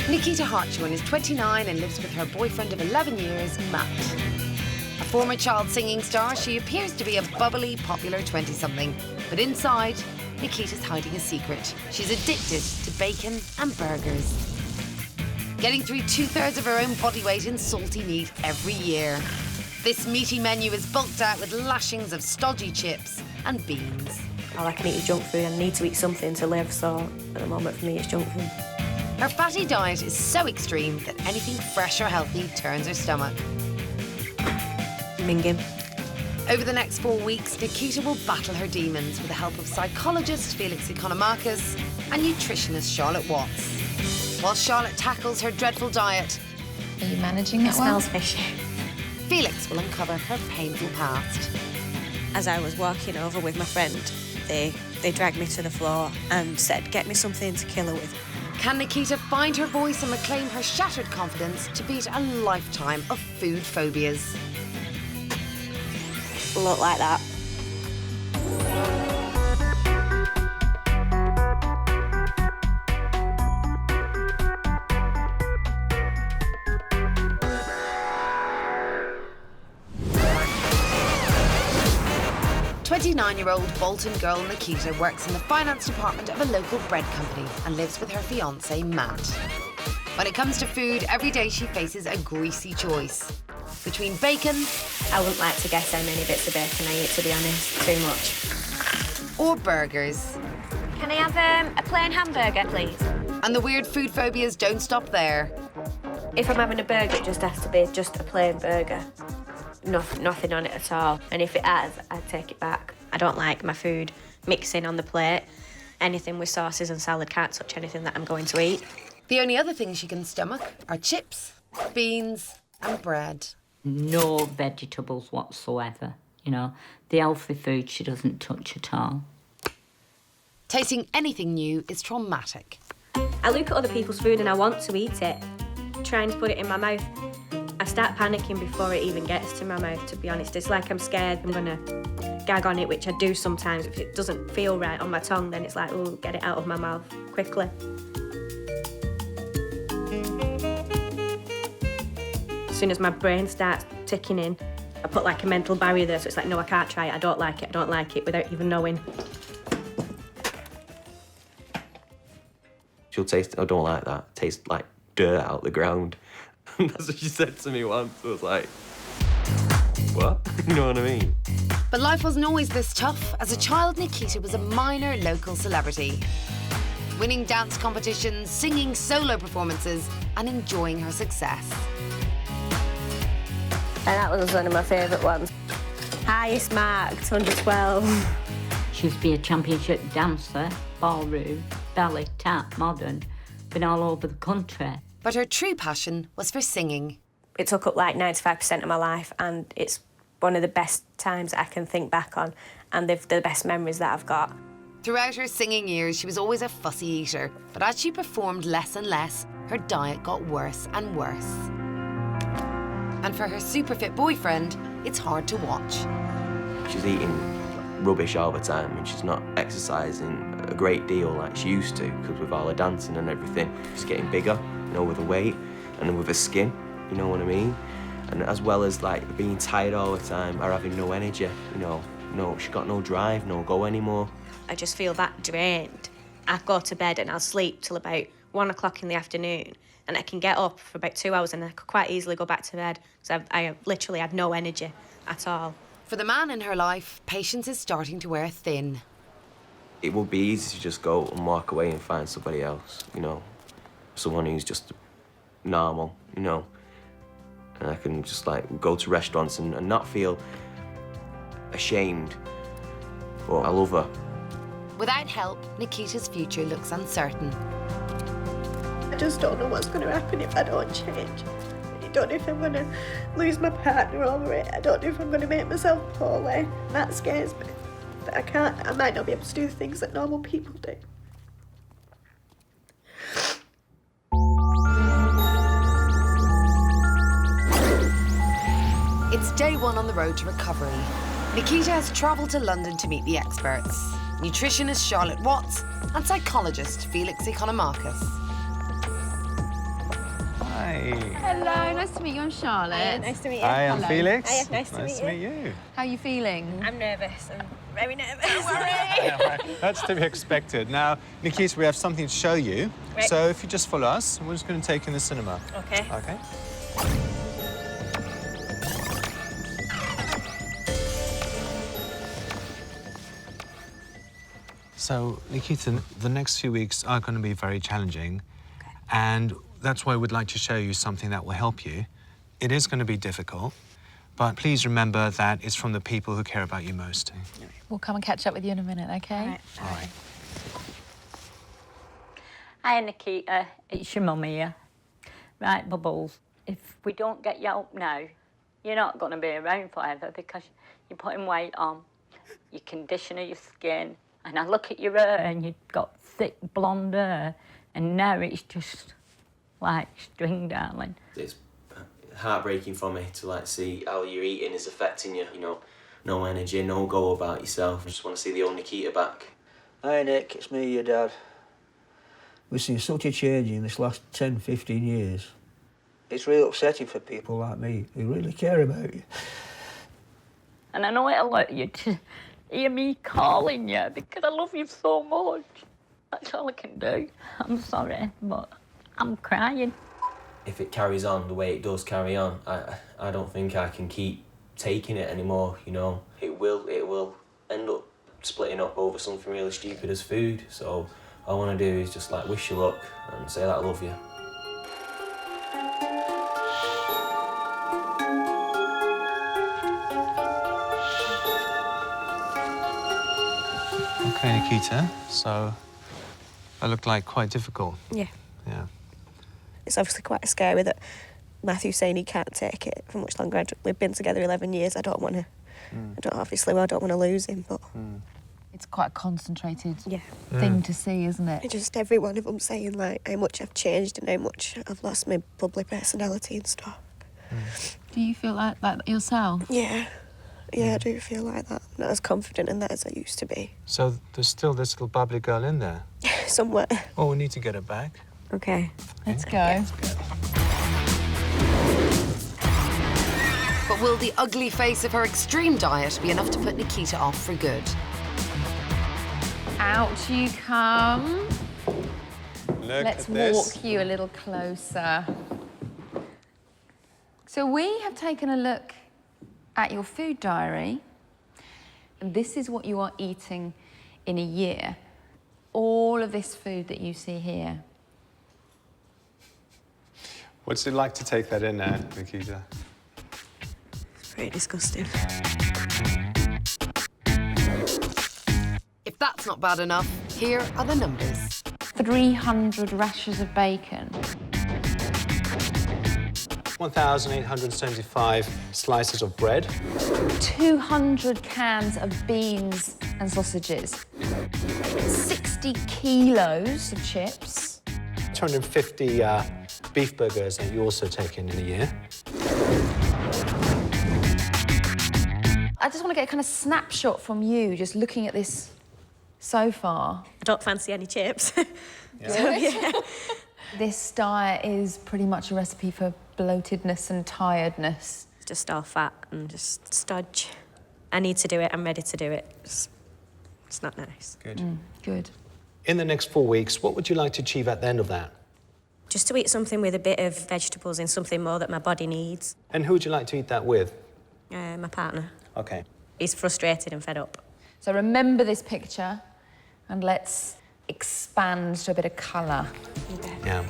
Nikita Hartshorn is 29 and lives with her boyfriend of 11 years, Matt. A former child singing star, she appears to be a bubbly, popular 20-something. But inside, Nikita's hiding a secret. She's addicted to bacon and burgers. Getting through 2/3 of her own body weight in salty meat every year. This meaty menu is bulked out with lashings of stodgy chips and beans. All I can eat is junk food. I need to eat something to live, so at the moment for me it's junk food. Her fatty diet is so extreme that anything fresh or healthy turns her stomach. Minging. Over the next 4 weeks, Nikita will battle her demons with the help of psychologist Felix Economakis and nutritionist Charlotte Watts. While Charlotte tackles her dreadful diet, are you managing that well? It smells fishy. Felix will uncover her painful past. As I was walking over with my friend, they dragged me to the floor and said, "Get me something to kill her with." Can Nikita find her voice and reclaim her shattered confidence to beat a lifetime of food phobias? Look like that. Twenty-nine-year-old Bolton girl Nikita works in the finance department of a local bread company and lives with her fiancé, Matt. When it comes to food, every day she faces a greasy choice. Between bacon... I wouldn't like to guess how many bits of bacon I eat, to be honest. Too much. Or burgers. Can I have a plain hamburger, please? And the weird food phobias don't stop there. If I'm having a burger, it just has to be just a plain burger. Nothing on it at all. And if it has, I'd take it back. I don't like my food mixing on the plate. Anything with sauces and salad, can't touch anything that I'm going to eat. The only other things she can stomach are chips, beans and bread. No vegetables whatsoever, you know. The healthy food she doesn't touch at all. Tasting anything new is traumatic. I look at other people's food and I want to eat it, trying to put it in my mouth. I start panicking before it even gets to my mouth, to be honest. It's like I'm scared I'm gonna gag on it, which I do sometimes. If it doesn't feel right on my tongue, then it's like, oh, get it out of my mouth quickly. As soon as my brain starts ticking in, I put like a mental barrier there, so it's like, no, I can't try it, I don't like it, without even knowing. She'll taste, I don't like that, taste like dirt out the ground. That's what she said to me once. I was like, what? You know what I mean? But life wasn't always this tough. As a child, Nikita was a minor local celebrity, winning dance competitions, singing solo performances, and enjoying her success. And that was one of my favourite ones. Highest marked, 112. She used to be a championship dancer, ballroom, ballet, tap, modern, been all over the country. But her true passion was for singing. It took up like 95% of my life, and it's one of the best times I can think back on, and the best memories that I've got. Throughout her singing years, she was always a fussy eater, but as she performed less and less, her diet got worse and worse. And for her super fit boyfriend, it's hard to watch. She's eating rubbish all the time and she's not exercising a great deal like she used to, because with all the dancing and everything, she's getting bigger, you know, with the weight and with her skin, you know what I mean? And as well as like being tired all the time or having no energy, you know, she's got no drive, no go anymore. I just feel that drained. I go to bed and I'll sleep till about 1 o'clock in the afternoon, and I can get up for about 2 hours and I could quite easily go back to bed because I literally had no energy at all. For the man in her life, patience is starting to wear thin. It would be easy to just go and walk away and find somebody else, you know, someone who's just normal, you know, and I can just like go to restaurants and not feel ashamed. But I love her. Without help, Nikita's future looks uncertain. I just don't know what's going to happen if I don't change. I don't know if I'm going to lose my partner over it. I don't know if I'm going to make myself poorly. That scares me. But I might not be able to do the things that normal people do. It's day one on the road to recovery. Nikita has travelled to London to meet the experts, nutritionist Charlotte Watts and psychologist Felix Economakis. Hi. Hello, nice to meet you. I'm Charlotte. Nice to meet you. Hi, I'm Felix. Hiya, nice to meet you. How are you feeling? I'm nervous. I'm very nervous. Yeah, right. That's to be expected. Now, Nikita, we have something to show you. Right. So if you just follow us, we're just going to take you in the cinema. Okay. Okay. So, Nikita, the next few weeks are going to be very challenging. Okay. And that's why we'd like to show you something that will help you. It is going to be difficult, but please remember that it's from the people who care about you most. We'll come and catch up with you in a minute, okay? All right. Hi, Nikita. It's your mum here. Right, Bubbles, if we don't get you help now, you're not going to be around forever because you're putting weight on, you're conditioning your skin, and I look at your hair and you've got thick blonde hair, and now it's just like string, darling. It's heartbreaking for me to like see how your eating is affecting you. You know, no energy, no go about yourself. I just want to see the old Nikita back. Hi Nick, it's me, your dad. We've seen such a change in this last 10, 15 years. It's really upsetting for people like me who really care about you. And I know it'll hurt you to hear me calling you because I love you so much. That's all I can do. I'm sorry, but I'm crying. If it carries on the way it does carry on, I don't think I can keep taking it anymore, you know. It will end up splitting up over something really stupid as food. So all I want to do is just like wish you luck and say that I love you. Okay, Nikita, so that looked like quite difficult. Yeah. Yeah. It's obviously quite scary that Matthew's saying he can't take it for much longer. We've been together 11 years. I don't want to. I don't want to lose him, but It's quite a concentrated yeah. thing to see, isn't it? Just every one of them saying like how much I've changed and how much I've lost my public personality and stuff. Do you feel like that yourself? Yeah. Yeah, I do feel like that. I'm not as confident in that as I used to be. So there's still this little bubbly girl in there. Somewhere. Oh, we need to get her back. Okay. Let's go. But will the ugly face of her extreme diet be enough to put Nikita off for good? Out you come. Let's at this. walk you a little closer. So we have taken a look at your food diary, and this is what you are eating in a year. All of this food that you see here. What's it like to take that in there, Nikita? It's pretty disgusting. If that's not bad enough, here are the numbers. 300 rashers of bacon. 1,875 slices of bread. 200 cans of beans and sausages. 60 kilos of chips. 250 beef burgers that you also take in a year. I just want to get a kind of snapshot from you, just looking at this so far. I don't fancy any chips. This diet is pretty much a recipe for bloatedness and tiredness. Just all fat and just stodge. I need to do it. I'm ready to do it. It's not nice. Good. Good. In the next 4 weeks, what would you like to achieve at the end of that? Just to eat something with a bit of vegetables and something more that my body needs. And who would you like to eat that with? My partner. Okay. He's frustrated and fed up. So remember this picture and let's expand to a bit of colour. Yeah.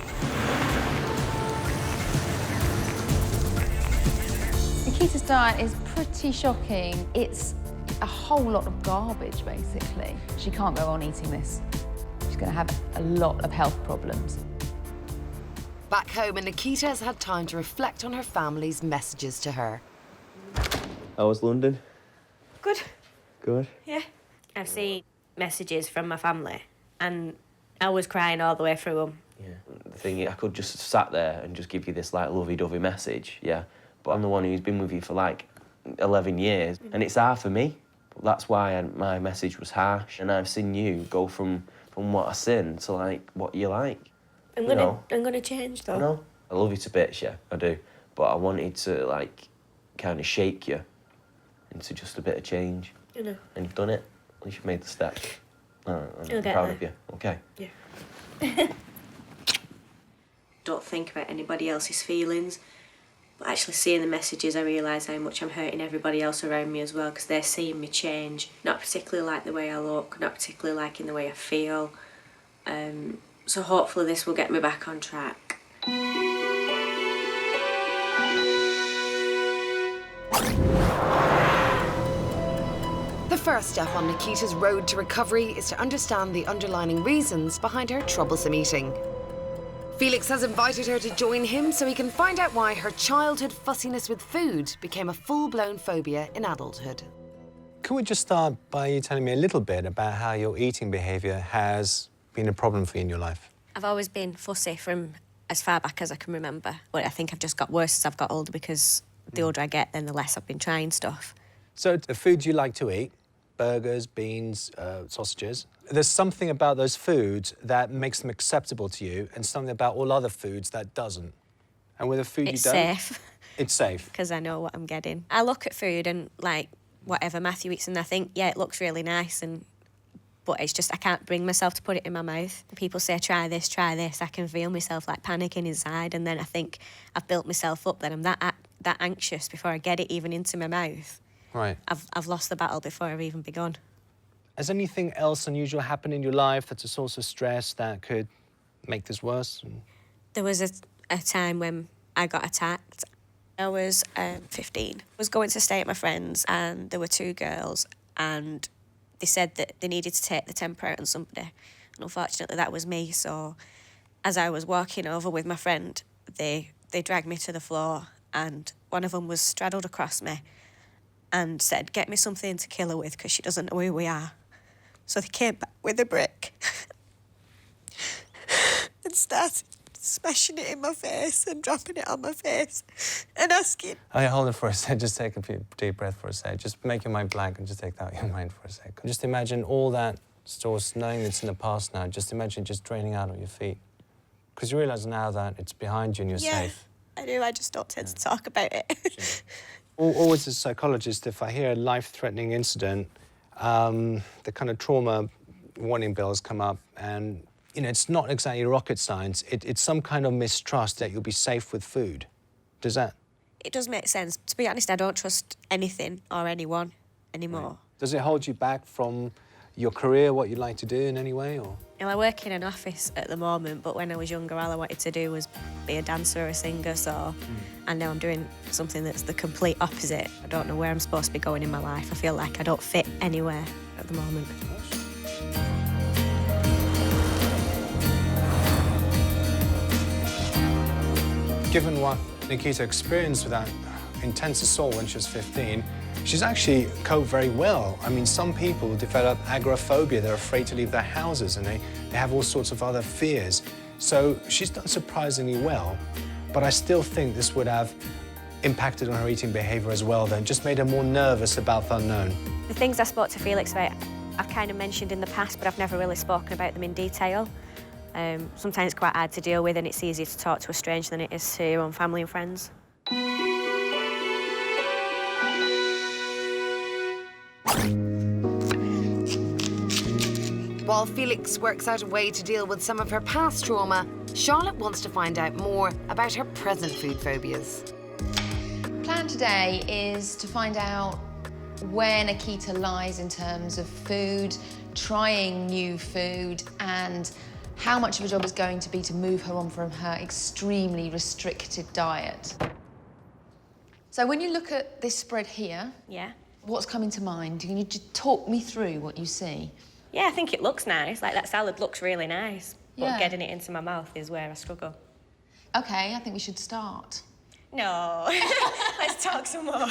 Nikita's diet is pretty shocking. It's a whole lot of garbage, basically. She can't go on eating this. She's going to have a lot of health problems. Back home, and Nikita has had time to reflect on her family's messages to her. How was London? Good. Good. Yeah. I've seen messages from my family and I was crying all the way through them. Yeah. The thing is, I could just sat there and just give you this like lovey-dovey message, yeah. But I'm the one who's been with you for like 11 years, and it's hard for me. That's why my message was harsh, and I've seen you go from what I seen to like what you like. I'm gonna change though. I know. I love you to bits, yeah, I do. But I wanted to, like, kind of shake you into just a bit of change. I know. And you've done it. At least you've made the step. I'm You'll get proud there. of you, okay? Yeah. Don't think about anybody else's feelings. But actually seeing the messages, I realise how much I'm hurting everybody else around me as well, because they're seeing me change. Not particularly like the way I look, not particularly liking the way I feel. So hopefully this will get me back on track. The first step on Nikita's road to recovery is to understand the underlying reasons behind her troublesome eating. Felix has invited her to join him so he can find out why her childhood fussiness with food became a full-blown phobia in adulthood. Could we just start by you telling me a little bit about how your eating behaviour has been a problem for you in your life? I've always been fussy from as far back as I can remember. But I think I've just got worse as I've got older, because the older I get, then the less I've been trying stuff. So the foods you like to eat, burgers, beans, sausages, there's something about those foods that makes them acceptable to you and something about all other foods that doesn't. And with a food It's you don't... safe. It's safe. Because I know what I'm getting. I look at food and, like, whatever Matthew eats, and I think, yeah, it looks really nice, but it's just I can't bring myself to put it in my mouth. People say, try this, I can feel myself, like, panicking inside, and then I think I've built myself up that I'm that anxious before I get it even into my mouth. Right. I've lost the battle before I've even begun. Has anything else unusual happened in your life that's a source of stress that could make this worse? There was a time when I got attacked. I was 15. I was going to stay at my friend's, and there were two girls, and they said that they needed to take the temper out on somebody. And unfortunately, that was me. So as I was walking over with my friend, they dragged me to the floor, and one of them was straddled across me and said, get me something to kill her with, because she doesn't know who we are. So they came back with a brick and started smashing it in my face and dropping it on my face and asking... Oh, yeah, hold it for a sec. Just take a deep breath for a sec. Just make your mind blank and just take that out of your mind for a sec. Just imagine all that source, knowing it's in the past now, just imagine it just draining out of your feet. Because you realise now that it's behind you and you're safe. I do. I just don't tend to talk about it. Always as a psychologist, if I hear a life-threatening incident, the kind of trauma warning bells come up, and, you know, it's not exactly rocket science. It's some kind of mistrust that you'll be safe with food. Does that? It does make sense. To be honest, I don't trust anything or anyone anymore. Right. Does it hold you back from your career, what you'd like to do in any way, or...? Well, I work in an office at the moment, but when I was younger, all I wanted to do was be a dancer or a singer, so... And now I'm doing something that's the complete opposite. I don't know where I'm supposed to be going in my life. I feel like I don't fit anywhere at the moment. Given what Nikita experienced with that intense assault when she was 15, she's actually coped very well. I mean, some people develop agoraphobia. They're afraid to leave their houses, and they have all sorts of other fears. So she's done surprisingly well, but I still think this would have impacted on her eating behaviour as well, then, just made her more nervous about the unknown. The things I spoke to Felix about, I've kind of mentioned in the past, but I've never really spoken about them in detail. Sometimes it's quite hard to deal with, and it's easier to talk to a stranger than it is to your own family and friends. While Felix works out a way to deal with some of her past trauma, Charlotte wants to find out more about her present food phobias. Plan today is to find out where Nikita lies in terms of food, trying new food, and how much of a job is going to be to move her on from her extremely restricted diet. So when you look at this spread here, Yeah. what's coming to mind? Can you just talk me through what you see? Yeah, I think it looks nice. Like, that salad looks really nice. But Yeah. getting it into my mouth is where I struggle. Okay, I think we should start. No. Let's talk some more.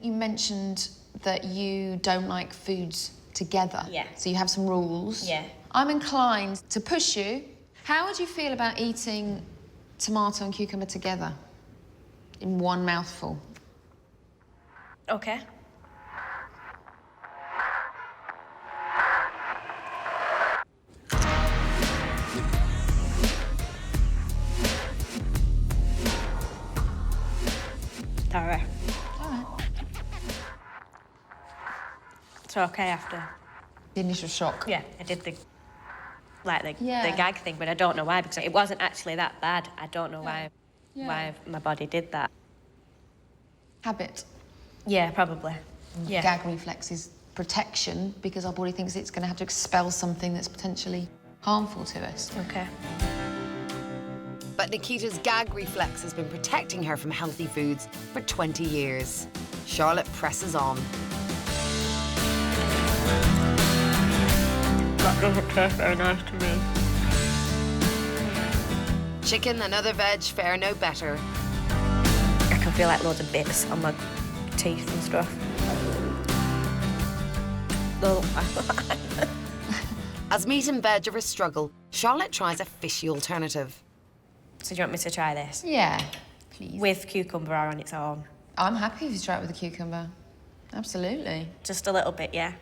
You mentioned that you don't like foods together. Yeah. So you have some rules. Yeah. I'm inclined to push you. How would you feel about eating tomato and cucumber together in one mouthful? Okay. Sorry. All right. It's okay after. The initial shock. Yeah, I did the Yeah. gag thing, but I don't know why, because it wasn't actually that bad. I don't know why my body did that. Habit. Yeah, probably. Yeah. Gag reflex is protection because our body thinks it's going to have to expel something that's potentially harmful to us. Okay. But Nikita's gag reflex has been protecting her from healthy foods for 20 years. Charlotte presses on. That doesn't taste very nice to me. Chicken and other veg fare no better. I can feel like loads of bits on my teeth and stuff. As meat and veg are a struggle, Charlotte tries a fishy alternative. So do you want me to try this? Yeah, please. With cucumber or on its own? I'm happy if you try it with a cucumber. Absolutely. Just a little bit, yeah.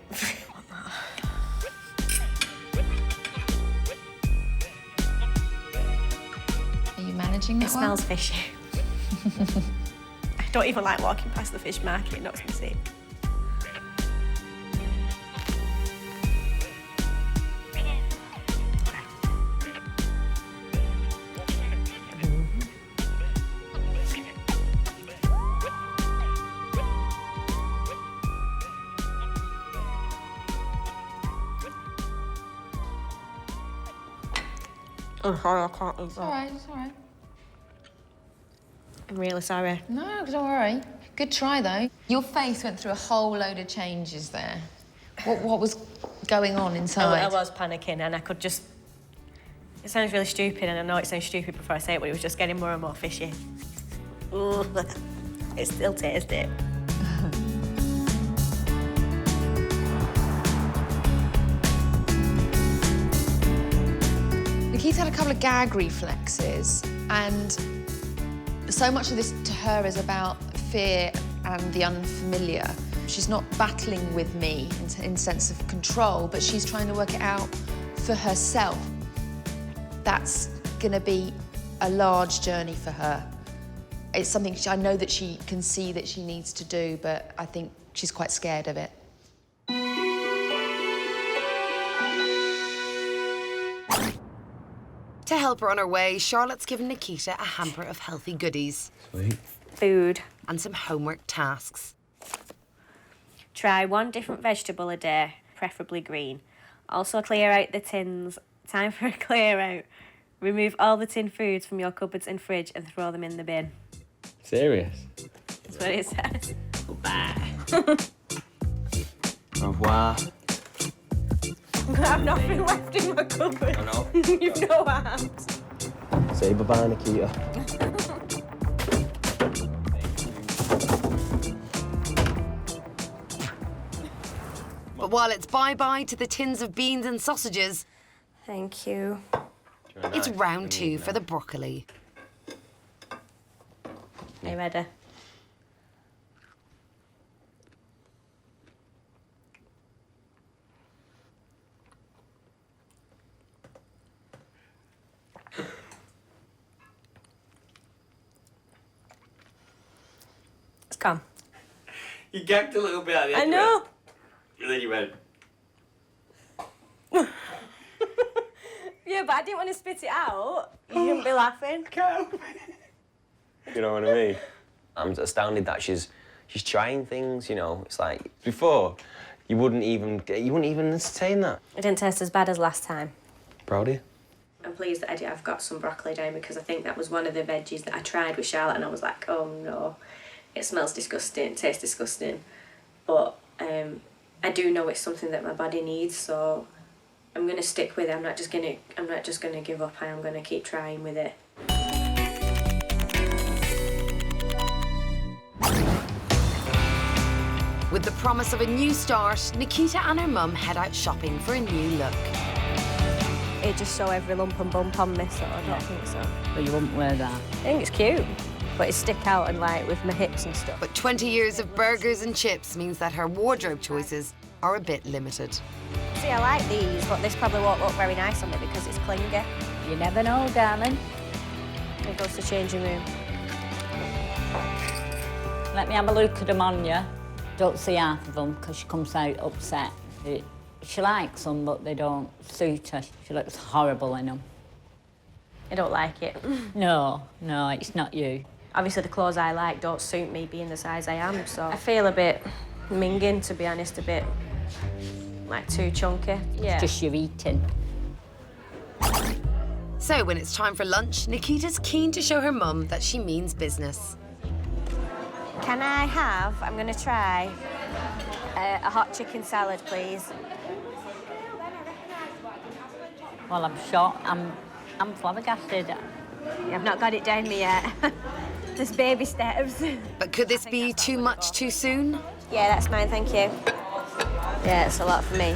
Are you managing It that smells fishy. I don't even like walking past the fish market, it knocks me sick. I'm sorry, I can't eat It's all right, it's all right. I'm really sorry. No, don't worry. Good try, though. Your face went through a whole load of changes there. What was going on inside? I was panicking and I could just... It sounds really stupid and I know it sounds stupid before I say it, but it was just getting more and more fishy. Ooh, it still tastes it. Nikita had a couple of gag reflexes, and so much of this to her is about fear and the unfamiliar. She's not battling with me in sense of control, but she's trying to work it out for herself. That's gonna be a large journey for her. It's something I know that she can see that she needs to do, but I think she's quite scared of it. To help her on her way, Charlotte's given Nikita a hamper of healthy goodies. Sweet. Food. And some homework tasks. Try 1 different vegetable a day, preferably green. Also clear out the tins. Time for a clear out. Remove all the tin foods from your cupboards and fridge and throw them in the bin. Serious? That's what it says. Bye. Au revoir. I have nothing left in my cupboard. I know. You've no arms. Say bye-bye, Nikita. But while it's bye-bye to the tins of beans and sausages, Thank you. it's round 2 for the broccoli. Are you ready? It's gone. You gagged a little bit at the I end. know. And then you went. Yeah, but I didn't want to spit it out. You shouldn't be laughing. You know what I mean? I'm astounded that she's trying things, you know. It's like before, you wouldn't even entertain that. It didn't taste as bad as last time. Proud of you. I'm pleased that I've got some broccoli down because I think that was one of the veggies that I tried with Charlotte and I was like, oh no, it smells disgusting, it tastes disgusting. But I do know it's something that my body needs, so I'm gonna stick with it. I'm not just gonna give up. I am gonna keep trying with it. With the promise of a new start, Nikita and her mum head out shopping for a new look. It just show every lump and bump on me, so I don't think so. But you wouldn't wear that. I think it's cute, but it stick out and like with my hips and stuff. But 20 years of burgers and chips means that her wardrobe choices are a bit limited. See, I like these, but this probably won't look very nice on me because it's clingy. You never know, darling. It goes to changing room. Let me have a look at them on you. Don't see half of them because she comes out upset. She likes them, but they don't suit her. She looks horrible in them. I don't like it. No, it's not you. Obviously, the clothes I like don't suit me being the size I am, so I feel a bit minging, to be honest, a bit, like, too chunky. Yeah. It's just your eating. So when it's time for lunch, Nikita's keen to show her mum that she means business. Can I have, I'm going to try, a hot chicken salad, please? Well, I'm shocked. I'm flabbergasted. I've not got it down me yet. There's baby steps. But could this be too much too soon? Yeah, that's mine, thank you. Yeah, it's a lot for me.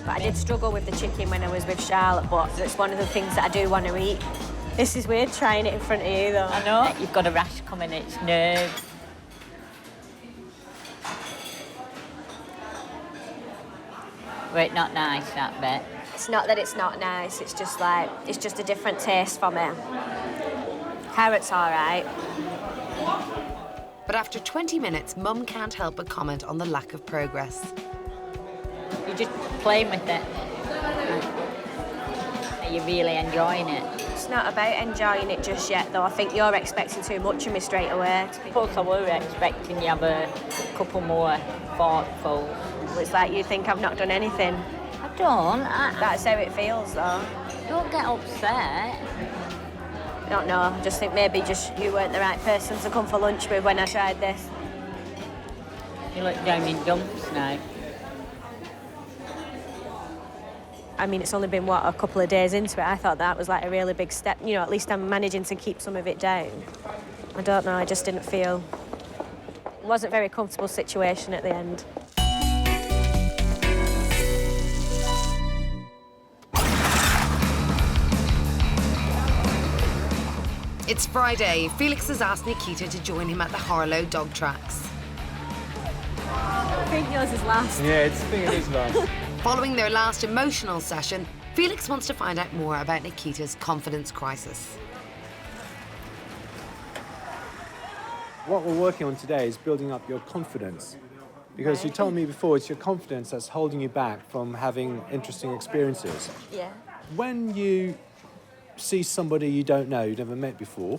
But I did struggle with the chicken when I was with Charlotte, but it's one of the things that I do want to eat. This is weird, trying it in front of you, though. I know. You've got a rash coming, it's nerves. Well, it's not nice, that bit. It's not that it's not nice, it's just like, it's just a different taste for me. Carrot's all right. But after 20 minutes, Mum can't help but comment on the lack of progress. You're just playing with it. Are you really enjoying it? It's not about enjoying it just yet, though. I think you're expecting too much of me straight away. Of course, I were expecting you have a couple more forkfuls. It's like you think I've not done anything. I don't. That's how it feels, though. Don't get upset. I don't know. I just think maybe just you weren't the right person to come for lunch with when I tried this. You look down in dumps now. I mean, it's only been, what, a couple of days into it. I thought that was like a really big step. You know, at least I'm managing to keep some of it down. I don't know, I just didn't feel... It wasn't a very comfortable situation at the end. It's Friday. Felix has asked Nikita to join him at the Harlow dog tracks. I think yours is last. Yeah, I think it is last. Following their last emotional session, Felix wants to find out more about Nikita's confidence crisis. What we're working on today is building up your confidence. Because you told me before, it's your confidence that's holding you back from having interesting experiences. Yeah. When you see somebody you don't know, you've never met before,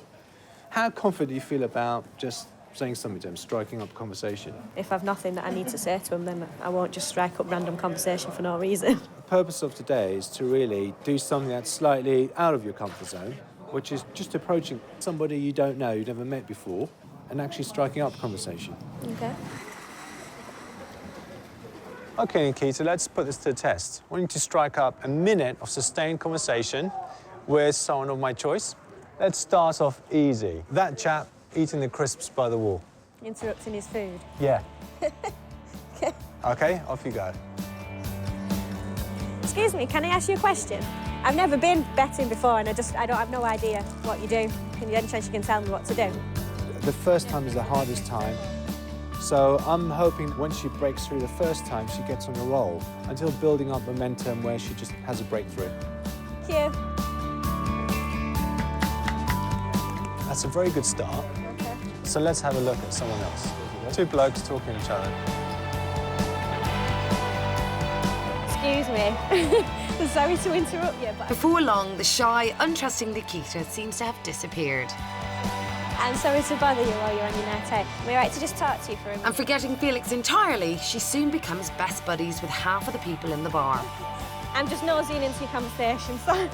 how confident do you feel about just saying something to them, striking up a conversation? If I've nothing that I need to say to them, then I won't just strike up random conversation for no reason. The purpose of today is to really do something that's slightly out of your comfort zone, which is just approaching somebody you don't know, you've never met before, and actually striking up a conversation. Okay. Okay, Nikita, let's put this to the test. I want you to strike up a minute of sustained conversation with someone of my choice. Let's start off easy. That chap eating the crisps by the wall. Interrupting his food. Yeah. Okay. Okay, off you go. Excuse me, can I ask you a question? I've never been betting before and I don't have no idea what you do. Can you any chance you can tell me what to do? The first time is the hardest time. So I'm hoping once she breaks through the first time, she gets on a roll until building up momentum where she just has a breakthrough. Thank you. That's a very good start. Okay. So let's have a look at someone else. Two blokes talking to each other. Excuse me. I'm sorry to interrupt you, but Before long, the shy, untrusting Nikita seems to have disappeared. I'm sorry to bother you while you're on your night out. Am I right to just talk to you for a minute? And forgetting Felix entirely, she soon becomes best buddies with half of the people in the bar. I'm just nosing into your conversation, so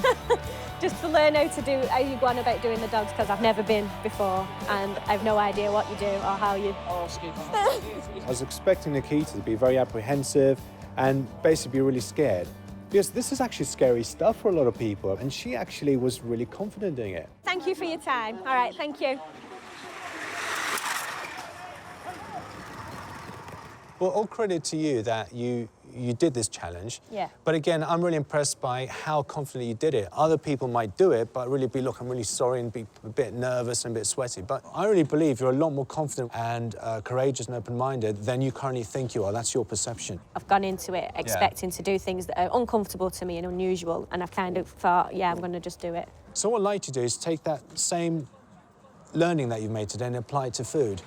just to learn how you go on about doing the dogs, because I've never been before and I've no idea what you do or how you... I was expecting Nikita to be very apprehensive and basically be really scared. Because this is actually scary stuff for a lot of people, and she actually was really confident doing it. Thank you for your time. All right, thank you. Well, all credit to you that you did this challenge. Yeah. But again, I'm really impressed by how confidently you did it. Other people might do it, but really be, look, I'm really sorry, and be a bit nervous and a bit sweaty. But I really believe you're a lot more confident and courageous and open-minded than you currently think you are. That's your perception. I've gone into it expecting to do things that are uncomfortable to me and unusual, and I've kind of thought, yeah, I'm going to just do it. So what I'd like to do is take that same learning that you've made today and apply it to food?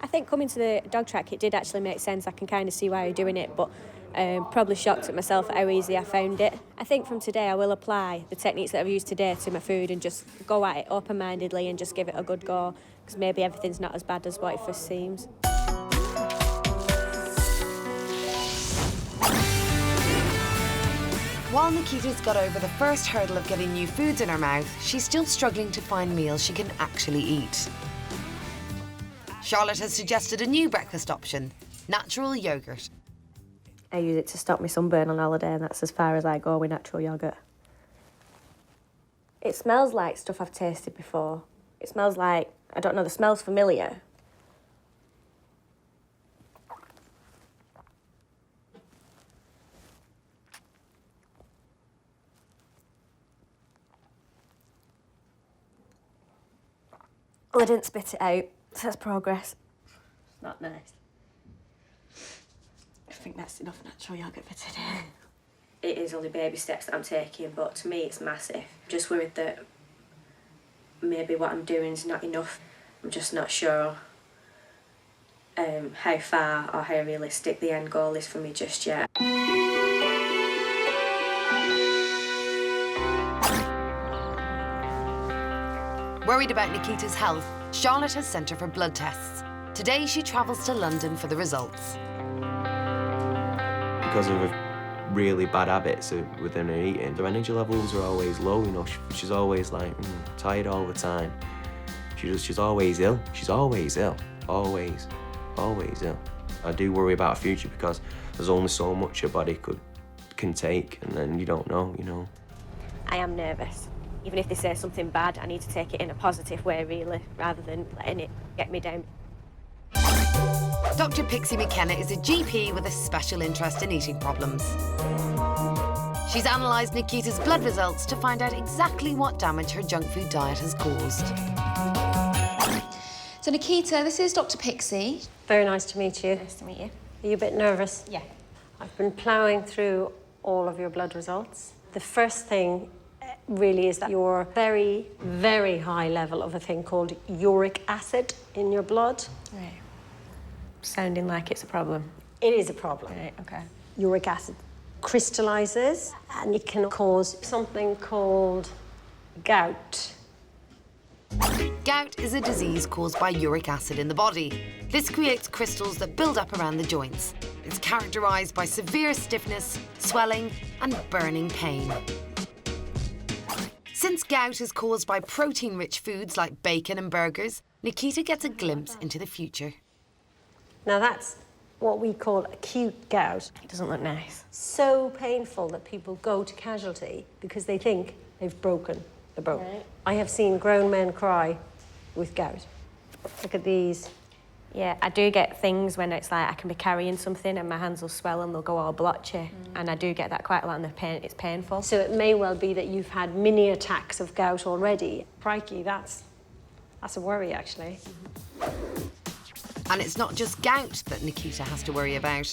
I think coming to the dog track, it did actually make sense. I can kind of see why you're doing it, but probably shocked at myself at how easy I found it. I think from today I will apply the techniques that I've used today to my food and just go at it open-mindedly and just give it a good go, because maybe everything's not as bad as what it first seems. While Nikita's got over the first hurdle of getting new foods in her mouth, she's still struggling to find meals she can actually eat. Charlotte has suggested a new breakfast option, natural yoghurt. I use it to stop my sunburn on holiday, and that's as far as I go with natural yoghurt. It smells like stuff I've tasted before. It smells like, I don't know, the smell's familiar. Well, I didn't spit it out, so that's progress. It's not nice. I think that's enough natural yoghurt for today. It is only baby steps that I'm taking, but to me it's massive. Just worried that maybe what I'm doing is not enough. I'm just not sure how far or how realistic the end goal is for me just yet. Worried about Nikita's health, Charlotte has sent her for blood tests. Today she travels to London for the results. Because of really bad habits within her eating, her energy levels are always low, you know. She's always like tired all the time. She's always ill. She's always ill. Always ill. I do worry about her future because there's only so much her body can take, and then you don't know, you know. I am nervous. Even if they say something bad, I need to take it in a positive way, really, rather than letting it get me down. Dr. Pixie McKenna is a GP with a special interest in eating problems. She's analysed Nikita's blood results to find out exactly what damage her junk food diet has caused. So Nikita, this is Dr. Pixie. Very nice to meet you. Nice to meet you. Are you a bit nervous? Yeah. I've been ploughing through all of your blood results. The first thing really is that your very, very high level of a thing called uric acid in your blood. Right. Sounding like it's a problem. It is a problem. Right, okay. Uric acid crystallizes and it can cause something called gout. Gout is a disease caused by uric acid in the body. This creates crystals that build up around the joints. It's characterised by severe stiffness, swelling and burning pain. Since gout is caused by protein-rich foods like bacon and burgers, Nikita gets a glimpse into the future. Now that's what we call acute gout. It doesn't look nice. So painful that people go to casualty because they think they've broken the bone. Right. I have seen grown men cry with gout. Look at these. Yeah, I do get things when it's like I can be carrying something and my hands will swell and they'll go all blotchy. And I do get that quite a lot and it's painful. So it may well be that you've had mini attacks of gout already. Crikey, that's a worry, actually. And it's not just gout that Nikita has to worry about.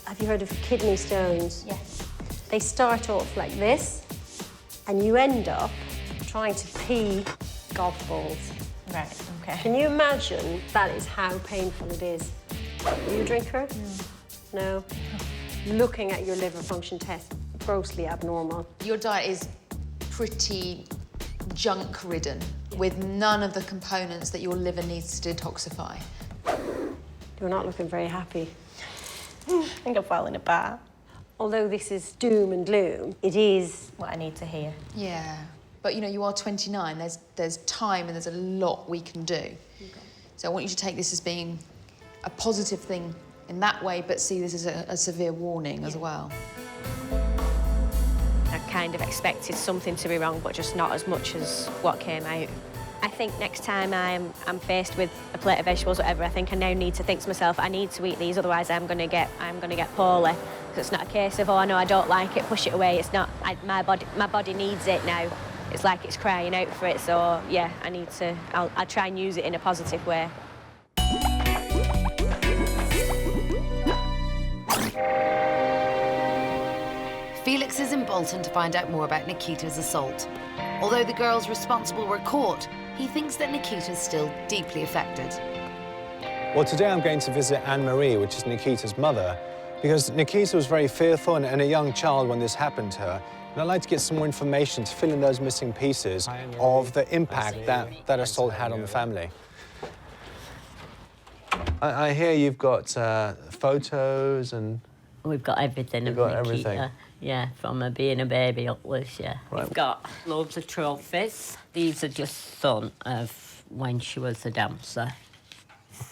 Have you heard of kidney stones? Yes. They start off like this, and you end up trying to pee golf balls. Right, okay. Can you imagine that is how painful it is? Are you a drinker? No. Looking at your liver function test, grossly abnormal. Your diet is pretty junk-ridden with none of the components that your liver needs to detoxify. You're not looking very happy. I think I'm falling apart. Although this is doom and gloom, it is What I need to hear. Yeah. But, you know, you are 29. There's time and there's a lot we can do. Okay. So I want you to take this as being a positive thing in that way, but see this as a severe warning as well. I kind of expected something to be wrong, but just not as much as what came out. I think next time I'm faced with a plate of vegetables, whatever, I think I now need to think to myself, I need to eat these, otherwise I'm gonna get poorly. Because it's not a case of, oh, no, I don't like it, push it away. It's not. My body needs it now. It's like it's crying out for it. So yeah, I need to. I'll try and use it in a positive way. Felix is in Bolton to find out more about Nikita's assault. Although the girls responsible were caught, he thinks that Nikita's still deeply affected. Well, today I'm going to visit Anne-Marie, which is Nikita's mother, because Nikita was very fearful and a young child when this happened to her. And I'd like to get some more information to fill in those missing pieces of the impact that assault had on the family. I hear you've got photos and... We've got everything of got Nikita. everything. Yeah, from her being a baby upwards, yeah. Right. We've got loads of trophies. These are just some of when she was a dancer.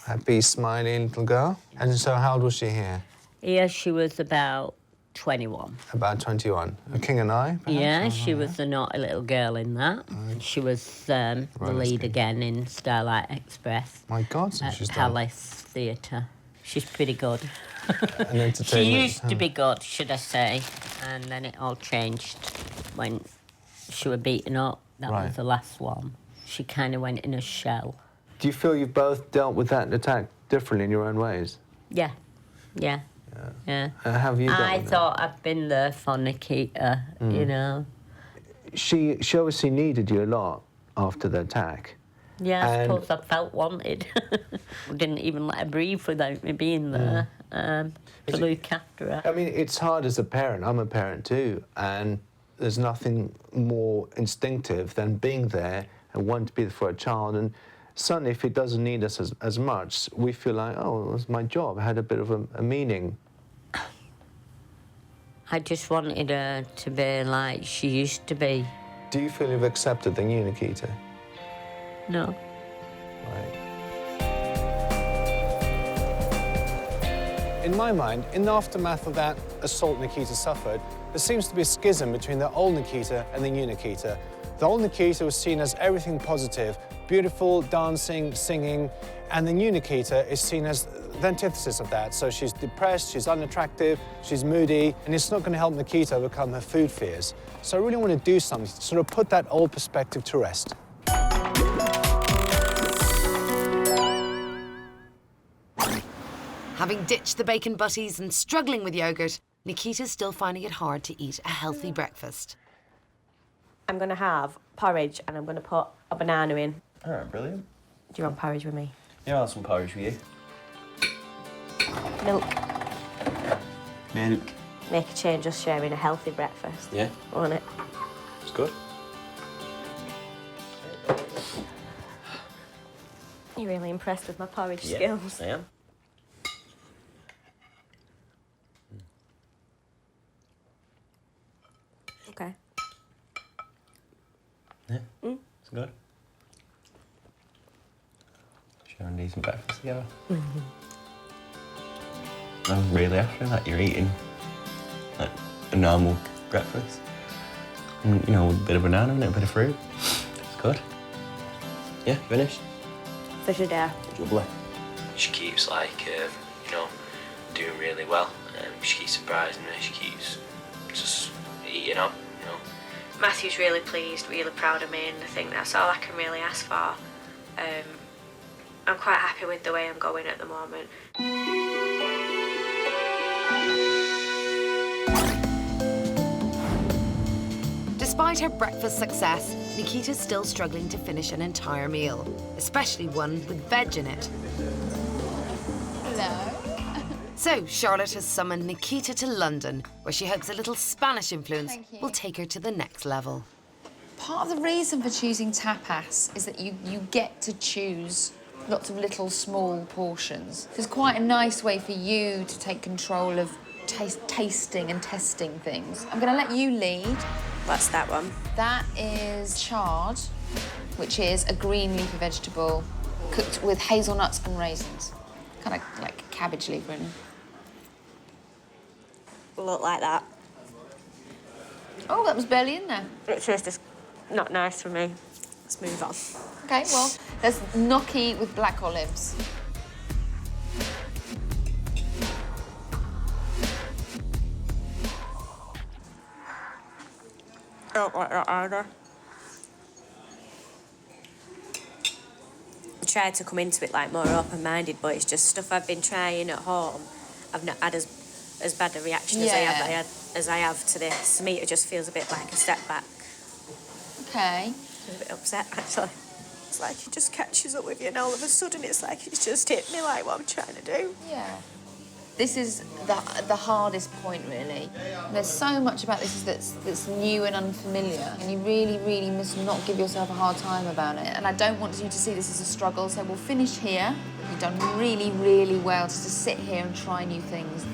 Happy, smiling little girl. And so how old was she here? Here she was about 21. About 21. A king and I, perhaps? Yeah, she was the naughty little girl in that. She was the lead again in Starlight Express. My God, so at she's done. Palace Theatre. She's pretty good. An entertainment. She used to be good, should I say, and then it all changed when she was beaten up. That was the last one. She kind of went in a shell. Do you feel you've both dealt with that attack differently in your own ways? Yeah, yeah. Have you dealt I with thought I'd been there for Nikita, you know. She obviously needed you a lot after the attack. Yeah, I suppose I felt wanted. Didn't even let her breathe without me being there to look after her. I mean, it's hard as a parent. I'm a parent too, and there's nothing more instinctive than being there and wanting to be there for a child. And suddenly, if it doesn't need us as much, we feel like, oh, it was my job. I had a bit of a meaning. I just wanted her to be like she used to be. Do you feel you've accepted the new Nikita? No. Right. In my mind, in the aftermath of that assault Nikita suffered, there seems to be a schism between the old Nikita and the new Nikita. The old Nikita was seen as everything positive, beautiful, dancing, singing, and the new Nikita is seen as the antithesis of that. So she's depressed, she's unattractive, she's moody, and it's not going to help Nikita overcome her food fears. So I really want to do something to sort of put that old perspective to rest. Having ditched the bacon butties and struggling with yogurt, Nikita's still finding it hard to eat a healthy breakfast. I'm going to have porridge and I'm going to put a banana in. All right, brilliant. Do you want porridge with me? Yeah, I'll have some porridge with you. Milk. Milk. Make a change just sharing a healthy breakfast. Yeah. Want it? It's good. You're really impressed with my porridge Yeah, skills. I am. Okay. Yeah, it's good. Sharing a decent breakfast together. I'm really after that. You're eating like a normal breakfast. And, you know, with a bit of banana and a bit of fruit. It's good. Yeah, finished? For today. Lovely. She keeps like, you know, doing really well. She keeps surprising me. She keeps just eating up, you know. Matthew's really pleased, really proud of me, and I think that's all I can really ask for. I'm quite happy with the way I'm going at the moment. Despite her breakfast success, Nikita's still struggling to finish an entire meal, especially one with veg in it. Hello. So Charlotte has summoned Nikita to London, where she hopes a little Spanish influence will take her to the next level. Part of the reason for choosing tapas is that you get to choose lots of little small portions. It's quite a nice way for you to take control of tasting and testing things. I'm going to let you lead. What's that one? That is chard, which is a green leafy vegetable cooked with hazelnuts and raisins. Kind of like cabbage leaf, really. Look like that. Oh, that was barely in there. It tastes not nice for me. Let's move on. OK, well, there's gnocchi with black olives. I don't like that either. I tried to come into it like more open-minded, but it's just stuff I've been trying at home. I've not had as bad a reaction as I have as I have to this. To me, it just feels a bit like a step back. Okay. I'm a bit upset, actually. It's like it just catches up with you, and all of a sudden it's like it's just hit me like what I'm trying to do. Yeah. This is the hardest point, really. There's so much about this that's new and unfamiliar, and you really, really must not give yourself a hard time about it. And I don't want you to see this as a struggle, so we'll finish here. You've done really, really well just to sit here and try new things.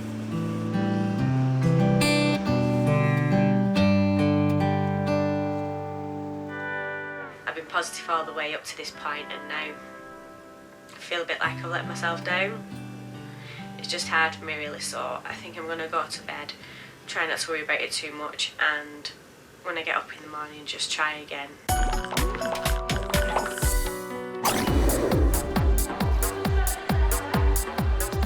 I've been positive all the way up to this point, and now I feel a bit like I've let myself down. It's just hard for me, really, so I think I'm going to go to bed, try not to worry about it too much, and when I get up in the morning, just try again.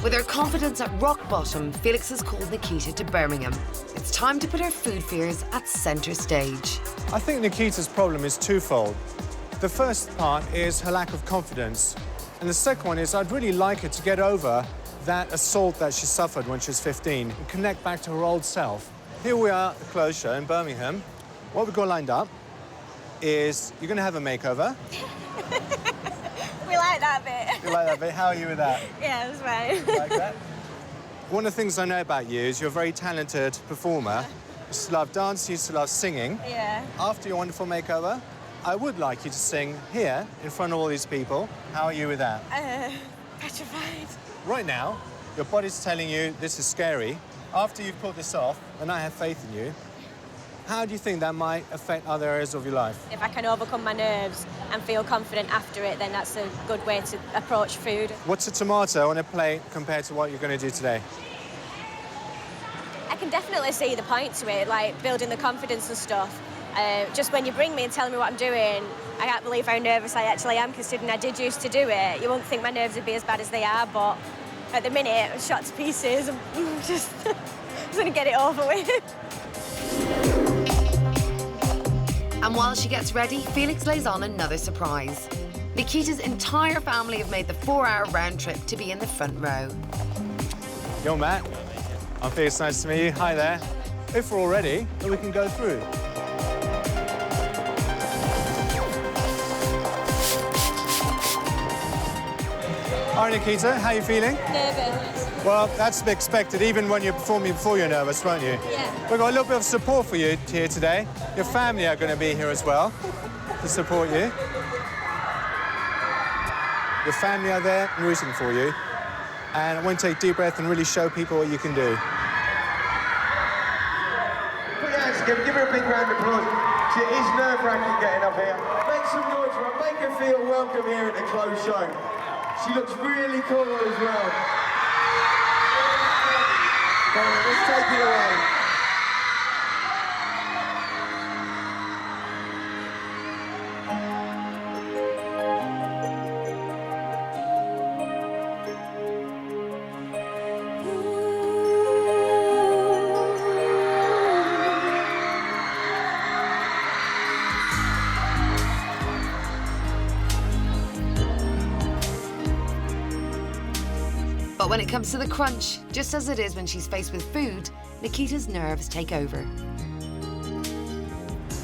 With her confidence at rock bottom, Felix has called Nikita to Birmingham. It's time to put her food fears at centre stage. I think Nikita's problem is twofold. The first part is her lack of confidence, and the second one is I'd really like her to get over that assault that she suffered when she was 15 and connect back to her old self. Here we are at the clothes show in Birmingham. What we've got lined up is you're going to have a makeover. We like that bit. You like that bit? How are you with that? Yeah, that's right. You like that? One of the things I know about you is you're a very talented performer. You used to love dance, you used to love singing. Yeah. After your wonderful makeover, I would like you to sing here in front of all these people. How are you with that? Petrified. Right now, your body's telling you this is scary. After you've pulled this off, and I have faith in you, how do you think that might affect other areas of your life? If I can overcome my nerves and feel confident after it, then that's a good way to approach food. What's a tomato on a plate compared to what you're going to do today? I can definitely see the point to it, like building the confidence and stuff. Just when you bring me and tell me what I'm doing, I can't believe how nervous I actually am, considering I did used to do it. You won't think my nerves would be as bad as they are, but at the minute, I'm shot to pieces. I'm just going to get it over with. And while she gets ready, Felix lays on another surprise. Nikita's entire family have made the 4-hour round trip to be in the front row. Yo, Matt. I'm Felix, nice to meet you. Hi there. If we're all ready, then we can go through. Hi, Nikita. How are you feeling? Nervous. Well, that's to be expected, even when you're performing before you're nervous, won't you? Yeah. We've got a little bit of support for you here today. Your family are going to be here as well to support you. Your family are there rooting for you. And I want to take a deep breath and really show people what you can do. Put your hands together, give her a big round of applause. It is nerve-wracking getting up here. Make some noise for her, make her feel welcome here at the closed show. She looks really cool as well. Come on, let's take it away. But when it comes to the crunch, just as it is when she's faced with food, Nikita's nerves take over.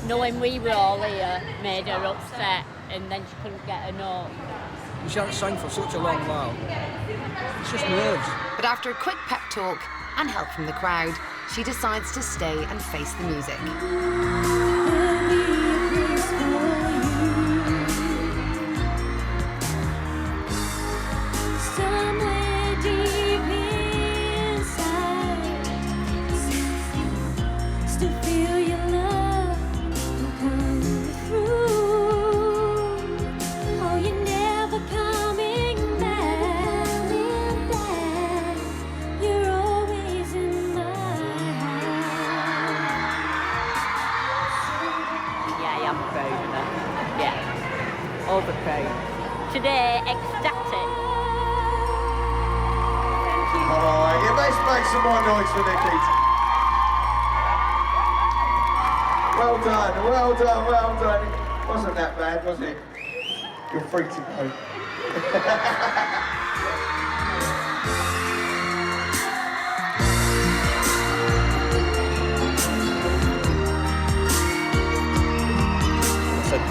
Knowing we were all here made her upset, and then she couldn't get a note. She hasn't sang for such a long while. It's just nerves. But after a quick pep talk and help from the crowd, she decides to stay and face the music. Overproud. Today, ecstatic. Oh, you best make some more noise for Nikita. Well done, well done, well done. Wasn't that bad, was it? You're free to go.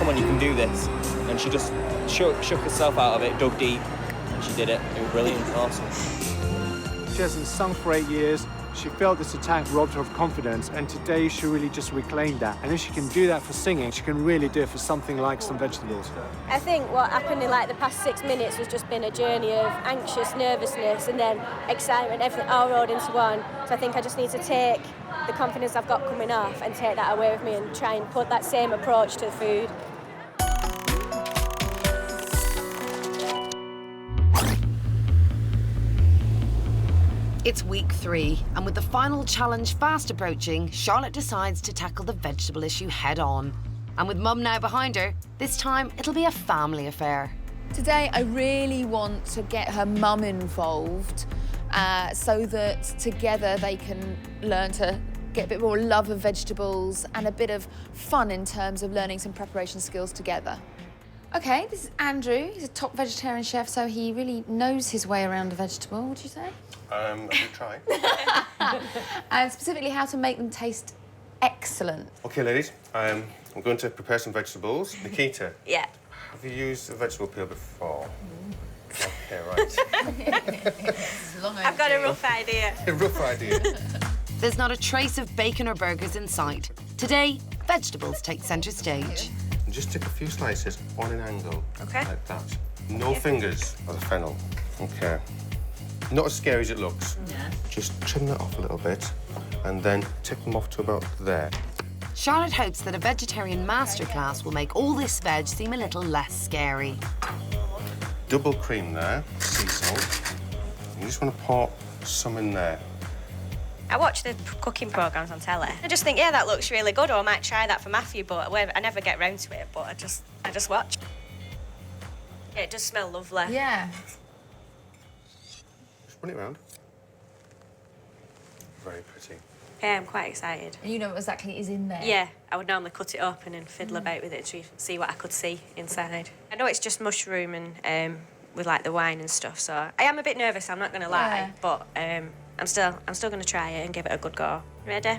come on, you can do this. And she just shook herself out of it, dug deep, and she did it. It was brilliant, awesome. She hasn't sung for 8 years. She felt this attack robbed her of confidence, and today she really just reclaimed that. And if she can do that for singing, she can really do it for something like some vegetables. I think what happened in like the past 6 minutes was just been a journey of anxious nervousness and then excitement, everything all rolled into one. So I think I just need to take the confidence I've got coming off and take that away with me and try and put that same approach to the food. It's week 3, and with the final challenge fast approaching, Charlotte decides to tackle the vegetable issue head on. And with Mum now behind her, this time it'll be a family affair. Today, I really want to get her mum involved so that together they can learn to get a bit more love of vegetables and a bit of fun in terms of learning some preparation skills together. Okay, this is Andrew. He's a top vegetarian chef, so he really knows his way around a vegetable, would you say? I will try. And specifically how to make them taste excellent. OK, ladies, I'm going to prepare some vegetables. Nikita. Yeah. Have you used a vegetable peel before? OK, right. I've got a rough idea. A rough idea. There's not a trace of bacon or burgers in sight. Today, vegetables take centre stage. And just take a few slices on an angle. OK. Like that. No fingers of the fennel. OK. Not as scary as it looks. Yeah. Just trim that off a little bit and then take them off to about there. Charlotte hopes that a vegetarian masterclass will make all this veg seem a little less scary. Double cream there, sea salt. You just want to pour some in there. I watch the cooking programmes on telly. I just think, yeah, that looks really good, or I might try that for Matthew, but I never get round to it, but I just watch. Yeah, it does smell lovely. Yeah. Just run it round. Very pretty. Yeah, I'm quite excited. And you know what exactly is in there? Yeah, I would normally cut it up and then fiddle about with it to see what I could see inside. I know it's just mushroom and with like the wine and stuff, so I am a bit nervous, I'm not going to lie, but I'm still going to try it and give it a good go. Ready?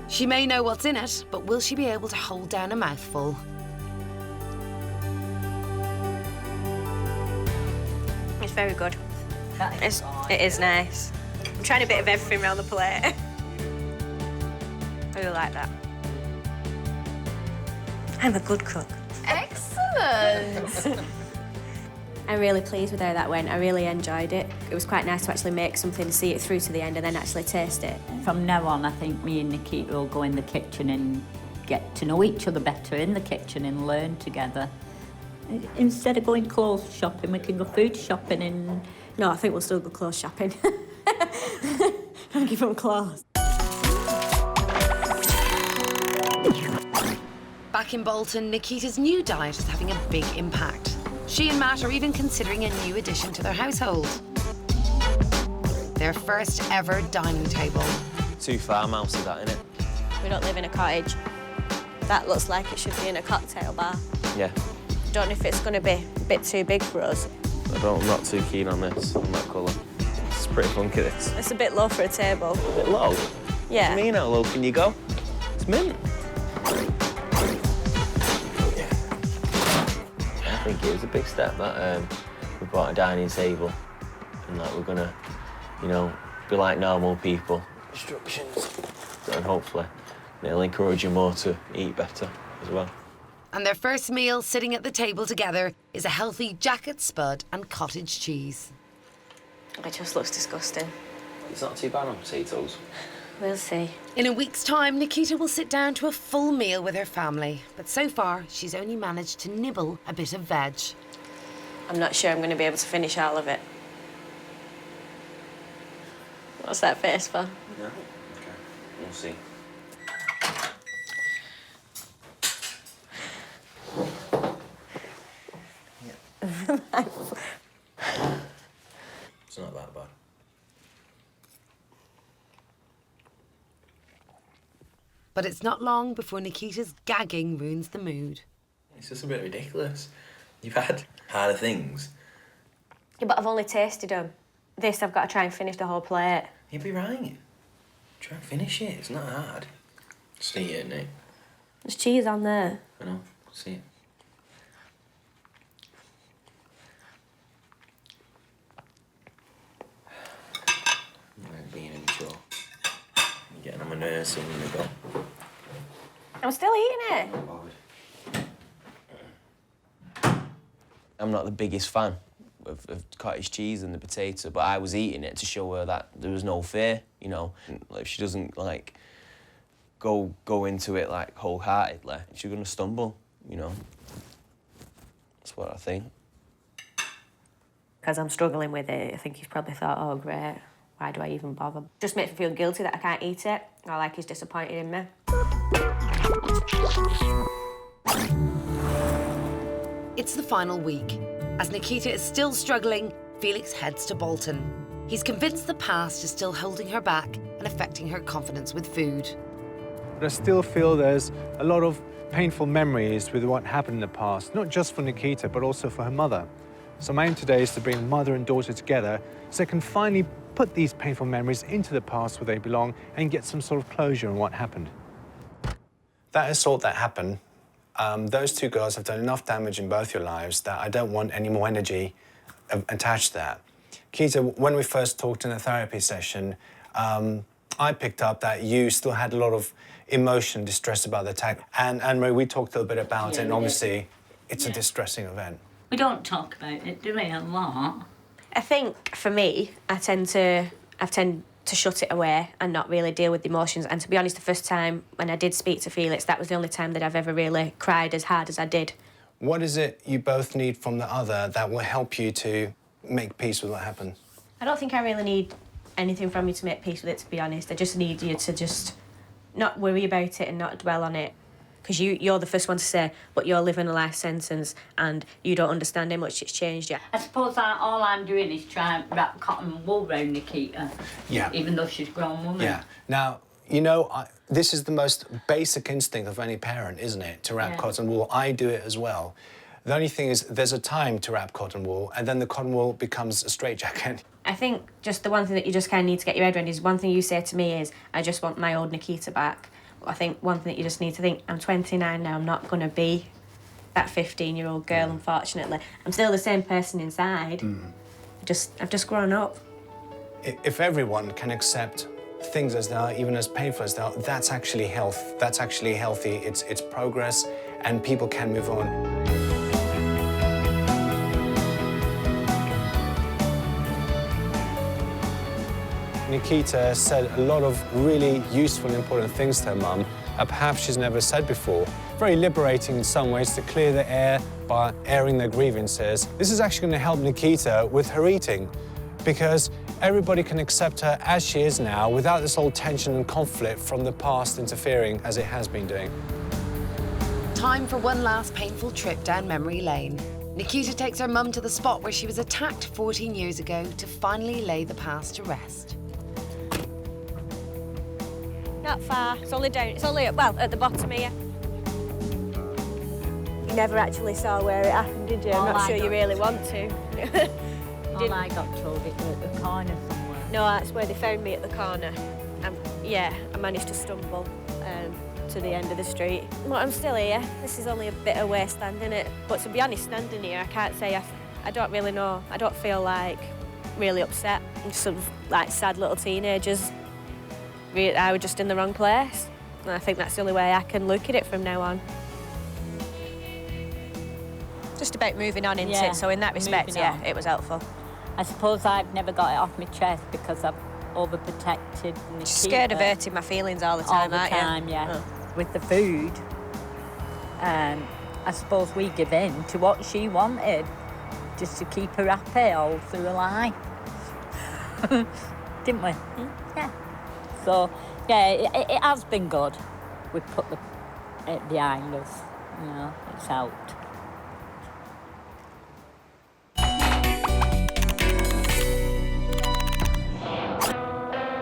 She may know what's in it, but will she be able to hold down a mouthful? It's very good. It is nice. I'm trying a bit of everything around the plate. I really like that. I'm a good cook. Excellent! I'm really pleased with how that went. I really enjoyed it. It was quite nice to actually make something, see it through to the end and then actually taste it. From now on, I think me and Nikita will go in the kitchen and get to know each other better in the kitchen and learn together. Instead of going clothes shopping, we can go food shopping and... No, I think we'll still go clothes shopping. Don't give them clothes. Back in Bolton, Nikita's new diet is having a big impact. She and Matt are even considering a new addition to their household. Their first ever dining table. 2 farmhouses, that, innit? We don't live in a cottage. That looks like it should be in a cocktail bar. Yeah. Don't know if it's going to be a bit too big for us. I'm not too keen on this, on that colour. It's pretty funky, this. It's a bit low for a table. A bit low? Yeah. What do you mean, how low can you go? It's mint. I think it was a big step that we bought a dining table and like we're gonna, you know, be like normal people. Instructions. And hopefully it'll encourage you more to eat better as well. And their first meal sitting at the table together is a healthy jacket spud and cottage cheese. It just looks disgusting. It's not too bad on potatoes. We'll see. In a week's time, Nikita will sit down to a full meal with her family. But so far, she's only managed to nibble a bit of veg. I'm not sure I'm going to be able to finish all of it. What's that face for? No? OK. We'll see. It's not that bad. But it's not long before Nikita's gagging ruins the mood. It's just a bit ridiculous. You've had harder things. Yeah, but I've only tasted them. This, I've got to try and finish the whole plate. You'd be right. Try and finish it. It's not hard. Just eat it, Nick. There's cheese on there. I know, see it. I'm being immature. I'm getting on my nerves in the go. I'm still eating it. I'm not the biggest fan of cottage cheese and the potato, but I was eating it to show her that there was no fear, you know. If she doesn't, like, go into it, like, wholeheartedly, she's gonna stumble, you know. That's what I think. Because I'm struggling with it, I think he's probably thought, oh, great, why do I even bother? Just makes me feel guilty that I can't eat it, or like he's disappointed in me. It's the final week. As Nikita is still struggling, Felix heads to Bolton. He's convinced the past is still holding her back and affecting her confidence with food. But I still feel there's a lot of painful memories with what happened in the past, not just for Nikita, but also for her mother. So my aim today is to bring mother and daughter together so they can finally put these painful memories into the past where they belong and get some sort of closure on what happened. That assault that happened, those two girls have done enough damage in both your lives that I don't want any more energy attached to that. Nikita, when we first talked in a therapy session, I picked up that you still had a lot of emotion, distress about the attack. And Anne-Marie, we talked a little bit about it, and obviously it's a distressing event. We don't talk about it, do we, a lot? I think, for me, I tend to shut it away and not really deal with the emotions. And to be honest, the first time when I did speak to Felix, that was the only time that I've ever really cried as hard as I did. What is it you both need from the other that will help you to make peace with what happened? I don't think I really need anything from you to make peace with it, to be honest. I just need you to just not worry about it and not dwell on it. Because you're the first one to say, but you're living a life sentence and you don't understand how much it's changed yet. I suppose all I'm doing is try and wrap cotton wool round Nikita. Yeah. Even though she's a grown woman. Yeah. Now, you know, this is the most basic instinct of any parent, isn't it? To wrap cotton wool. I do it as well. The only thing is there's a time to wrap cotton wool and then the cotton wool becomes a straitjacket. I think just the one thing that you just kind of need to get your head around is one thing you say to me is, I just want my old Nikita back. I think one thing that you just need to think, I'm 29 now, I'm not going to be that 15-year-old girl, unfortunately. I'm still the same person inside. I've just grown up. If everyone can accept things as they are, even as painful as they are, that's actually health. That's actually healthy. It's progress, and people can move on. Nikita said a lot of really useful and important things to her mum that perhaps she's never said before. Very liberating in some ways to clear the air by airing their grievances. This is actually going to help Nikita with her eating because everybody can accept her as she is now without this whole tension and conflict from the past interfering as it has been doing. Time for one last painful trip down memory lane. Nikita takes her mum to the spot where she was attacked 14 years ago to finally lay the past to rest. Not far. It's only down. It's only, well, at the bottom here. You never actually saw where it happened, did you? I'm not sure you really want to. All I got told it was at the corner somewhere. No, that's where they found me, at the corner. Yeah, I managed to stumble to the end of the street. But I'm still here. This is only a bit of wasteland, isn't it? But to be honest, standing here, I can't say I don't really know. I don't feel like really upset. I'm sort of like sad little teenagers. I was just in the wrong place. And I think that's the only way I can look at it from now on. Just about moving on into it, so in that respect, it was helpful. I suppose I've never got it off my chest because I've overprotected Nikita. Scared of hurting my feelings all the time, aren't you? All the time, yeah. Oh. With the food, I suppose we give in to what she wanted, just to keep her happy all through her life. Didn't we? Yeah. So, yeah, it has been good. We put it behind us, you know, it's helped.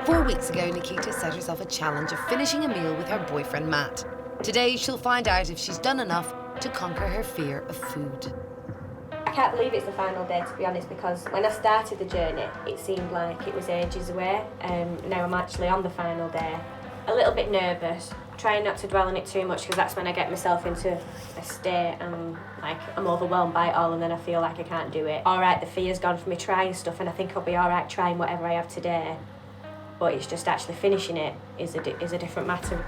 Four weeks ago, Nikita set herself a challenge of finishing a meal with her boyfriend, Matt. Today, she'll find out if she's done enough to conquer her fear of food. I can't believe it's the final day, to be honest, because when I started the journey, it seemed like it was ages away. Now I'm actually on the final day. A little bit nervous, trying not to dwell on it too much because that's when I get myself into a state and like I'm overwhelmed by it all and then I feel like I can't do it. All right, the fear's gone for me trying stuff and I think I'll be all right trying whatever I have today, but it's just actually finishing it is a different matter.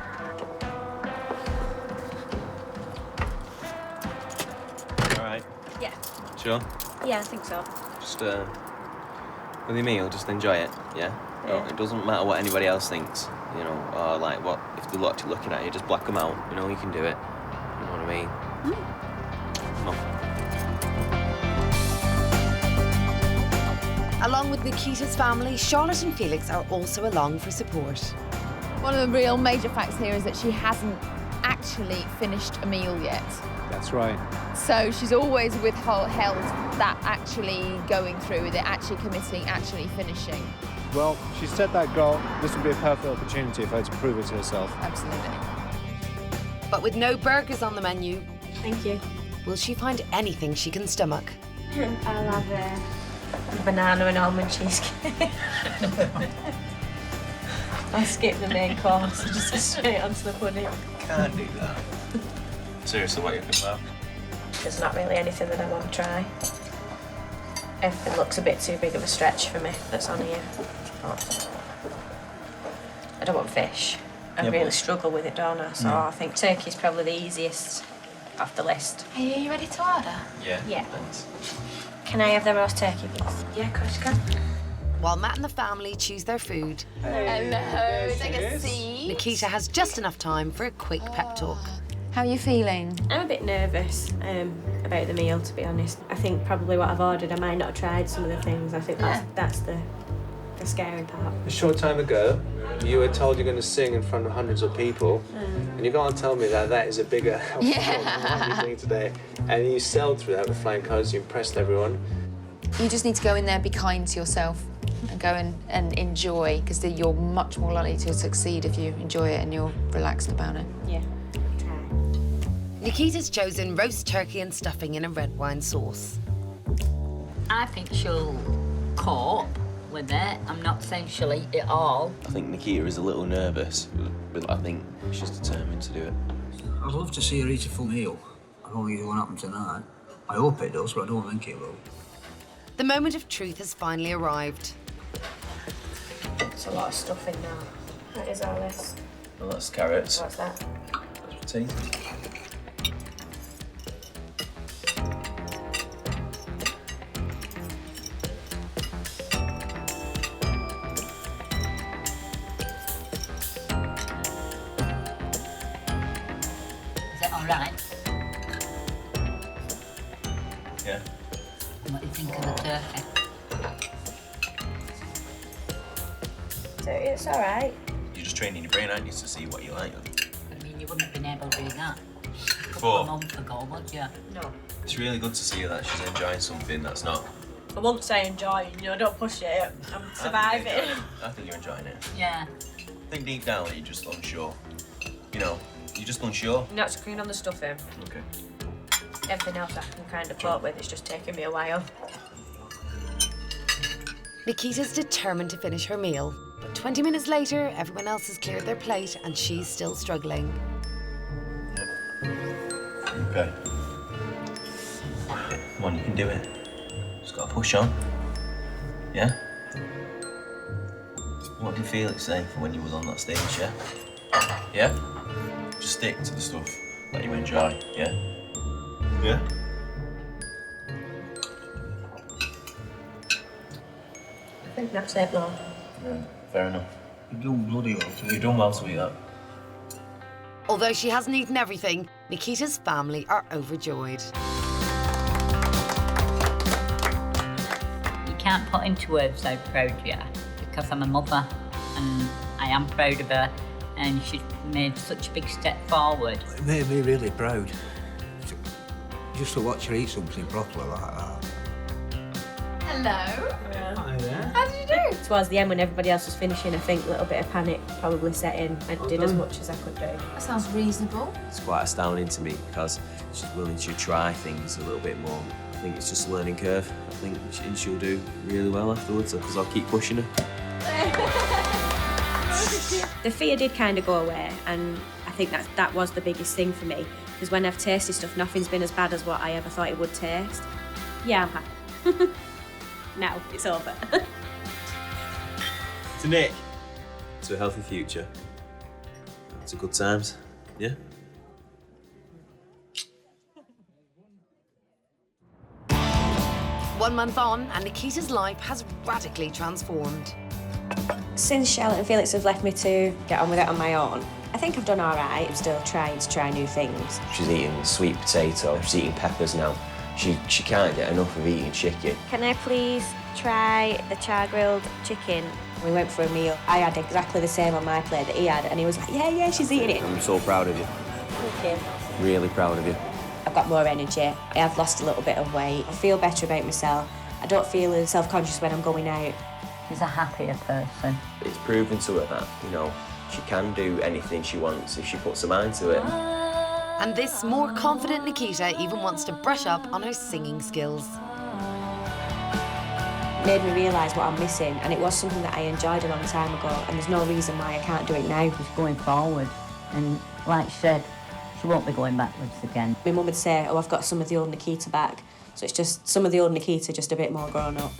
All right. Yeah. Sure? Yeah, I think so. Just, with your meal, just enjoy it, yeah? Yeah. It doesn't matter what anybody else thinks, you know, or like what, if they're looking at you, just black them out, you know, you can do it. You know what I mean? Come on. Along with Nikita's family, Charlotte and Felix are also along for support. One of the real major facts here is that she hasn't actually finished a meal yet. That's right. So she's always withheld that actually going through with it, actually committing, actually finishing. Well, she set that goal. This would be a perfect opportunity for her to prove it to herself. Absolutely. But with no burgers on the menu, Thank you. will she find anything she can stomach? I'll have a banana and almond cheesecake. I'll skip the main course and just go straight onto the pudding. Can't do that. Seriously, what are you thinking about? There's not really anything that I want to try. Everything looks a bit too big of a stretch for me that's on here. But I don't want fish. I really struggle with it, don't I? So I think turkey's probably the easiest off the list. Are you ready to order? Yeah. Yeah. Thanks. Can I have the roast turkey, please? Yeah, of course you can. While Matt and the family choose their food, Hello, take a seat. Nikita has just enough time for a quick pep talk. How are you feeling? I'm a bit nervous about the meal, to be honest. I think probably what I've ordered, I might not have tried some of the things. I think that's the scary part. A short time ago, you were told you're going to sing in front of hundreds of people, and you can't tell me that is a bigger help than what you're doing today. And you sailed through that with flying colours, you impressed everyone. You just need to go in there, be kind to yourself, and go and enjoy, because you're much more likely to succeed if you enjoy it and you're relaxed about it. Yeah. Nikita's chosen roast turkey and stuffing in a red wine sauce. I think she'll cope with it. I'm not saying she'll eat it all. I think Nikita is a little nervous, but I think she's determined to do it. I'd love to see her eat a full meal. I don't think it won't happen tonight. I hope it does, but I don't think it will. The moment of truth has finally arrived. There's a lot of stuff in there. That is our list. Well, that's carrots. What's that? That's potatoes. Is it all right? Yeah. What do you think of the turkey? So it's all right. You're just training your brain, aren't you, to see what you like. I mean, you wouldn't have been able to do that a Before. couple of months ago, would you? No. It's really good to see that she's enjoying something that's not. I won't say enjoying, don't push it. I'm surviving. I think you're enjoying it. Yeah. I think deep down you're just unsure. You know, you're just unsure. Not so keen on the stuffing. Okay. Everything else I can kind of cope with, it's just taking me a while. Nikita's determined to finish her meal. But 20 minutes later, everyone else has cleared their plate and she's still struggling. Okay. Come on, you can do it. Just gotta push on. Yeah? What did Felix say for when you was on that stage, yeah? Yeah? Just stick to the stuff that you enjoy, yeah? Yeah? I think that's it, Lord. Yeah, fair enough. You've done bloody well to You've done well to eat that. Although she hasn't eaten everything, Nikita's family are overjoyed. You can't put into words how proud you are, because I'm a mother and I am proud of her, and she's made such a big step forward. It made me really proud. Just to watch her eat something properly like that. Hello. Hi there. How did you do? Towards the end, when everybody else was finishing, I think a little bit of panic probably set in. I did as much as I could do. That sounds reasonable. It's quite astounding to me because she's willing to try things a little bit more. I think it's just a learning curve. I think she'll do really well afterwards because I'll keep pushing her. The fear did kind of go away, and I think that was the biggest thing for me, because when I've tasted stuff, nothing's been as bad as what I ever thought it would taste. Yeah, I'm happy. Now, it's over. To Nick. To a healthy future. To good times, yeah? 1 month on, and Nikita's life has radically transformed. Since Charlotte and Felix have left me to get on with it on my own, I think I've done all right. I'm still trying to try new things. She's eating sweet potato, she's eating peppers now. She can't get enough of eating chicken. Can I please try the char-grilled chicken? We went for a meal. I had exactly the same on my plate that he had, and he was like, yeah, she's eating it. I'm so proud of you. Thank you. Really proud of you. I've got more energy. I have lost a little bit of weight. I feel better about myself. I don't feel as self-conscious when I'm going out. She's a happier person. It's proven to her that, you know, she can do anything she wants if she puts her mind to it. And this more confident Nikita even wants to brush up on her singing skills. It made me realise what I'm missing, and it was something that I enjoyed a long time ago, and there's no reason why I can't do it now. She's going forward, and like she said, she won't be going backwards again. My mum would say, oh, I've got some of the old Nikita back. So it's just some of the old Nikita, just a bit more grown up.